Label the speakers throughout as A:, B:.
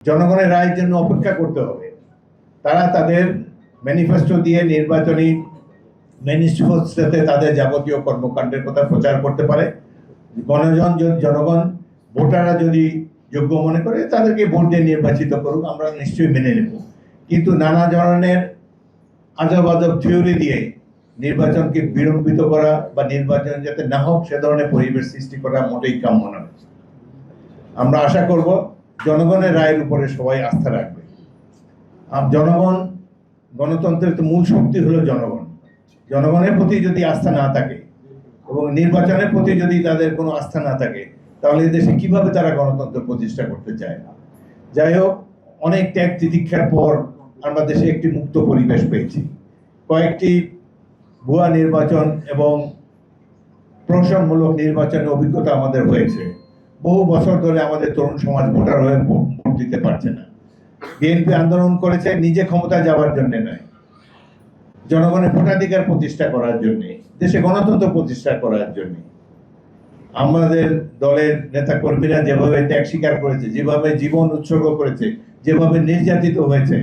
A: জনগণের রায়ের জন্য অপেক্ষা করতে হবে। তারা তাদের ম্যানিফেস্টো দিয়ে নির্বাচনী ম্যানিফেস্টোতে তাদের যাবতীয় কর্মকাণ্ডের কথা প্রচার করতে পারে। জনগণ ভোটাররা যদি যোগ্য মনে করে তাদেরকে ভোট দিয়ে নির্বাচিত করুক, আমরা নিশ্চয়ই মেনে নেব। কিন্তু নানা ধরনের আজব আজব থিওরি দিয়ে নির্বাচনকে বিলম্বিত করা বা নির্বাচন যাতে না হোক সে ধরনের পরিবেশ সৃষ্টি করা মোটেই কাম্য নয়। আমরা আশা করব জনগণের রায়ের উপরে সবাই আস্থা রাখবে। জনগণ, গণতন্ত্রের তো মূল শক্তি হলো জনগণ। জনগণের প্রতি যদি আস্থা না থাকে এবং নির্বাচনের প্রতি যদি তাদের কোনো আস্থা না থাকে, তাহলে দেশে কিভাবে তারা গণতন্ত্র প্রতিষ্ঠা করতে চায়? যাই হোক, অনেক ত্যাগ তিতিক্ষার পর আমরা দেশে একটি মুক্ত পরিবেশ পেয়েছি। কয়েকটি ভুয়া নির্বাচন এবং প্রহসনমূলক নির্বাচনের অভিজ্ঞতা আমাদের হয়েছে। বহু বছর ধরে আমাদের তরুণ সমাজ ভোটার হয়ে ভোট দিতে পারছে না। বিএনপি আন্দোলন করেছে নিজে ক্ষমতা যাওয়ার জন্য নয়, জনগণের ভোটাধিকার প্রতিষ্ঠা করার জন্য, দেশে গণতন্ত্র প্রতিষ্ঠা করার জন্য। আমাদের দলের নেতা কর্মীরা যেভাবে ত্যাগ স্বীকার করেছে, যেভাবে জীবন উৎসর্গ করেছে, যেভাবে নির্যাতিত হয়েছে,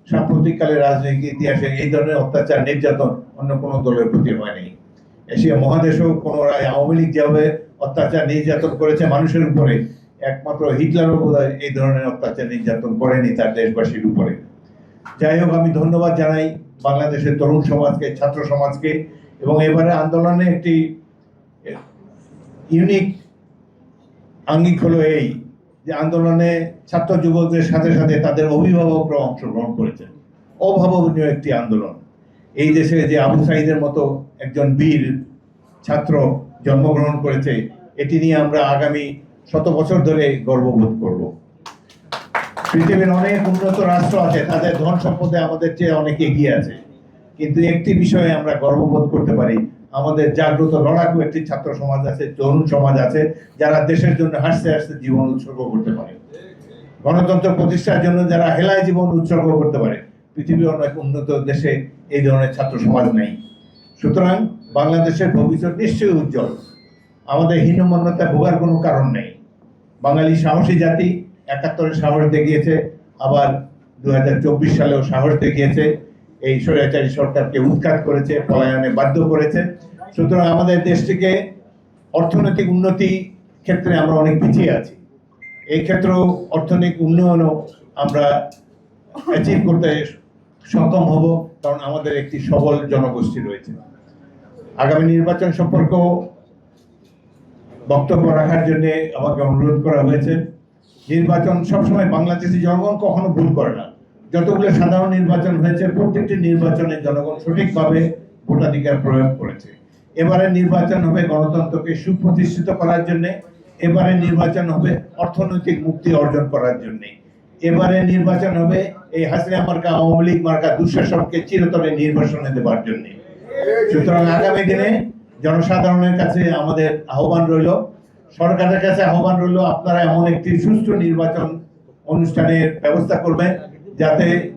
A: সাম্প্রতিককালের রাজনৈতিক ইতিহাসে এই ধরনের অত্যাচার নির্যাতন অন্য কোনো দলের প্রতি হয়নি। এশিয়া মহাদেশেও কোনো আওয়ামী লীগ যেভাবে অত্যাচার নির্যাতন করেছে মানুষের উপরে, একমাত্র হিটলারও বোধহয় এই ধরনের অত্যাচার নির্যাতন করেনি তার দেশবাসীর উপরে। যাই হোক, আমি ধন্যবাদ জানাই বাংলাদেশের তরুণ সমাজকে, ছাত্র সমাজকে। এবং এবারে আন্দোলনে একটি ইউনিক আঙ্গিক হলো এই যে আন্দোলনে ছাত্র যুবকদের সাথে সাথে তাদের অভিভাবকরা অংশগ্রহণ করেছেন। অভাবনীয় একটি আন্দোলন। এই দেশে যে আবু সাঈদের মতো একজন বীর ছাত্র জন্মগ্রহণ করেছে, এটি নিয়ে আমরা আগামী 100 বছর ধরে গর্ববোধ করব। পৃথিবীর অনেক উন্নত রাষ্ট্র আছে, তাদের ধন সম্পদে আমাদের চেয়ে অনেক এগিয়ে আছে, কিন্তু একটি বিষয়ে আমরা গর্ববোধ করতে পারি, আমাদের জাগ্রত লড়াকু একটি ছাত্র সমাজ আছে, তরুণ সমাজ আছে, যারা দেশের জন্য হাসতে হাসতে জীবন উৎসর্গ করতে পারে। গণতন্ত্র প্রতিষ্ঠার জন্য যারা হেলায় জীবন উৎসর্গ করতে পারে। পৃথিবীর অনেক উন্নত দেশে এই ধরনের ছাত্র সমাজ নেই। সুতরাং বাংলাদেশের ভবিষ্যৎ নিশ্চয়ই উজ্জ্বল। আমাদের হীনমন্যতা ভোগার কোনো কারণ নেই। বাঙালি সাহসী জাতি, 71-এ সাহস দেখিয়েছে, আবার 2024 সালেও সাহস দেখিয়েছে। এই স্বৈরাচারী সরকারকে উৎখাত করেছে, পলায়নে বাধ্য করেছে। সুতরাং আমাদের দেশটিকে অর্থনৈতিক উন্নতি ক্ষেত্রে আমরা অনেক পিছিয়ে আছি। এই ক্ষেত্রেও অর্থনৈতিক উন্নয়নও আমরা অ্যাচিভ করতে সক্ষম হব, কারণ আমাদের একটি সবল জনগোষ্ঠী রয়েছে। আগামী নির্বাচন সম্পর্কেও বক্তব্য রাখার জন্য আমাকে অনুরোধ করা হয়েছে। নির্বাচন সবসময় বাংলাদেশি জনগণ কখনো ভুল করে না। যতগুলো সাধারণ নির্বাচন হয়েছে, প্রত্যেকটি নির্বাচনে জনগণ সঠিকভাবে ভোটাধিকার প্রয়োগ করেছে। এবারে নির্বাচন হবে গণতন্ত্রকে সুপ্রতিষ্ঠিত করার জন্য, এবারে নির্বাচন হবে অর্থনৈতিক মুক্তি অর্জন করার জন্য, এবারে নির্বাচন হবে এই হাসিনা মার্কা আওয়ামী লীগ মার্কা দুঃশাসনকে চিরতরে নির্বাসনে দেবার জন্য। সুতরাং আগামী দিনে জনসাধারণের কাছে আমাদের আহ্বান রইল, সরকারের কাছে আহ্বান রইল, আপনারা এমন একটি সুষ্ঠু নির্বাচন অনুষ্ঠানের ব্যবস্থা করবেন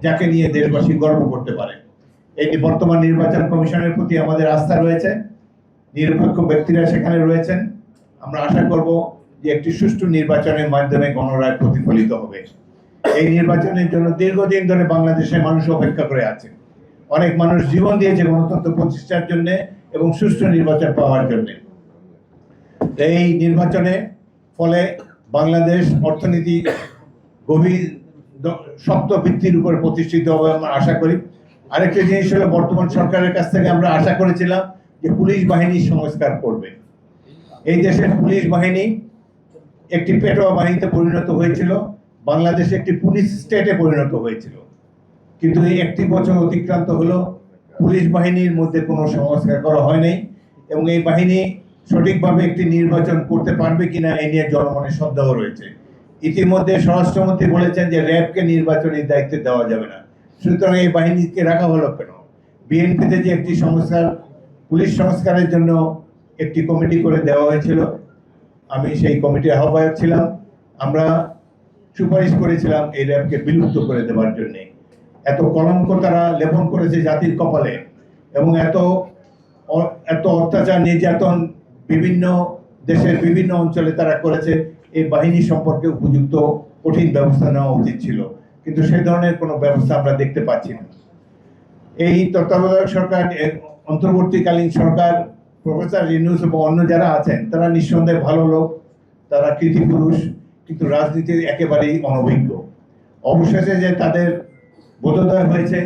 A: যাকে নিয়ে দেশবাসী গর্ব করতে পারে। এই বর্তমান নির্বাচন কমিশনের প্রতি আমাদের আস্থা রয়েছে, নিরপেক্ষ ব্যক্তিরা সেখানে রয়েছেন। আমরা আশা করব যে একটি সুষ্ঠু নির্বাচনের মাধ্যমে গণরায় প্রতিফলিত হবে। এই নির্বাচনের জন্য দীর্ঘদিন ধরে বাংলাদেশের মানুষ অপেক্ষা করে আছে। অনেক মানুষ জীবন দিয়েছে গণতন্ত্র প্রতিষ্ঠার জন্য এবং সুষ্ঠু নির্বাচন পাওয়ার জন্য। এই নির্বাচনে ফলে বাংলাদেশ অর্থনীতি গভীর শক্ত ভিত্তির উপর প্রতিষ্ঠিত হবে আমরা আশা করি। আরেকটি জিনিস হলো, বর্তমান সরকারের কাছ থেকে আমরা আশা করেছিলাম যে পুলিশ বাহিনী সংস্কার করবে। এই দেশের পুলিশ বাহিনী একটি পেটোয়া বাহিনীতে পরিণত হয়েছিল, বাংলাদেশ একটি পুলিশ স্টেটে পরিণত হয়েছিল। কিন্তু এই 1 বছর অতিক্রান্ত হলো, পুলিশ বাহিনীর মধ্যে কোনো সংস্কার করা হয়নি এবং এই বাহিনী সঠিকভাবে একটি নির্বাচন করতে পারবে কিনা এই নিয়ে জনমনের সন্দেহ রয়েছে। ইতিমধ্যে স্বরাষ্ট্রমন্ত্রী বলেছেন যে র্যাবকে নির্বাচনের দায়িত্ব দেওয়া যাবে না। সুতরাং এই বাহিনীকে রাখা হলো কেন? বিএনপিতে যে একটি সংস্কার, পুলিশ সংস্কারের জন্য একটি কমিটি করে দেওয়া হয়েছিল, আমি সেই কমিটির আহ্বায়ক ছিলাম। আমরা সুপারিশ করেছিলাম এই র্যাবকে বিলুপ্ত করে দেওয়ার জন্য। এত কলঙ্ক তারা লেপন করেছে জাতির কপালে এবং এত অত্যাচার নির্যাতন বিভিন্ন দেশের বিভিন্ন অঞ্চলে তারা করেছে, এই বাহিনী সম্পর্কে উপযুক্ত কঠিন ব্যবস্থা নেওয়া উচিত ছিল, কিন্তু সেই ধরনের কোনো ব্যবস্থা আমরা দেখতে পাচ্ছি না। এই তত্ত্বাবধায়ক সরকার, অন্তর্বর্তীকালীন সরকার, প্রফেসর ইউনূস এবং অন্য যারা আছেন তারা নিঃসন্দেহে ভালো লোক, তারা কৃতি পুরুষ, কিন্তু রাজনীতির একেবারেই অনভিজ্ঞ। অবশেষে যে তাদের বোধোদয় হয়েছে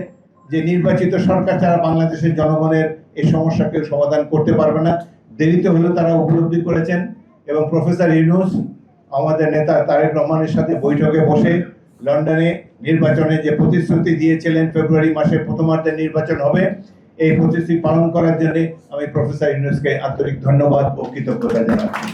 A: যে নির্বাচিত সরকার ছাড়া বাংলাদেশের জনগণের এই সমস্যা কেউ সমাধান করতে পারবে না, দেরিতে হলেও তারা উপলব্ধি করেছেন। এবং প্রফেসর ইউনূস আমাদের নেতা তারেক রহমানের সাথে বৈঠকে বসে লন্ডনে নির্বাচনে যে প্রতিশ্রুতি দিয়েছিলেন ফেব্রুয়ারি মাসের প্রথমার্ধে নির্বাচন হবে, এই প্রতিশ্রুতি পালন করার জন্য আমি প্রফেসর ইউনূসকে আন্তরিক ধন্যবাদ ও কৃতজ্ঞতা জানাচ্ছি।